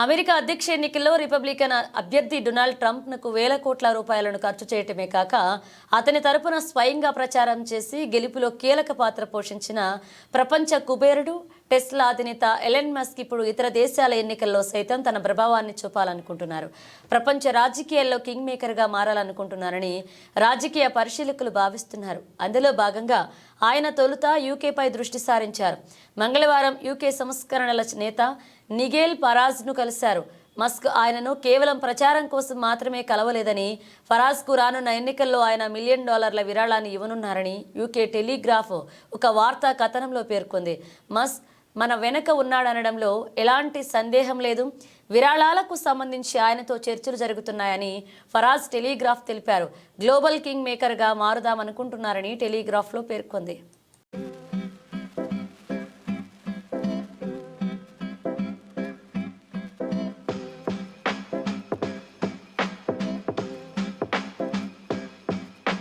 America అధ్యక్ష ఎన్నికల్లో Republican అభ్యర్థి డొనాల్డ్ ట్రంప్కు వేల కోట్ల రూపాయలను ఖర్చు చేయటమే కాక అతని తరపున స్వయంగా ప్రచారం చేసి గెలుపులో కీలక పాత్ర పోషించిన ప్రపంచ కుబేరుడు టెస్లా అధినేత ఎలన్ మస్క్ ఇప్పుడు ఇతర దేశాల ఎన్నికల్లో సైతం తన ప్రభావాన్ని చూపాలనుకుంటున్నారు. ప్రపంచ రాజకీయాల్లో కింగ్ మేకర్గా మారాలనుకుంటున్నారని రాజకీయ పరిశీలకులు భావిస్తున్నారు. అందులో భాగంగా ఆయన తొలుత యూకేపై దృష్టి సారించారు. మంగళవారం యూకే సంస్కరణల నేత నిగేల్ ఫరాజ్ను కలిశారు. మస్క్ ఆయనను కేవలం ప్రచారం కోసం మాత్రమే కలవలేదని, ఫరాజ్కు రానున్న ఎన్నికల్లో ఆయన $1 మిలియన్ విరాళాన్ని ఇవ్వనున్నారని యూకే టెలిగ్రాఫ్ ఒక వార్తా కథనంలో పేర్కొంది. మస్క్ మన వెనక ఉన్నాడనడంలో ఎలాంటి సందేహం లేదు. విరాళాలకు సంబంధించి ఆయనతో చర్చలు జరుగుతున్నాయని ఫరాజ్ టెలిగ్రాఫ్ తెలిపారు. గ్లోబల్ కింగ్ మేకర్గా మారుదామనుకుంటున్నారని టెలిగ్రాఫ్లో పేర్కొంది.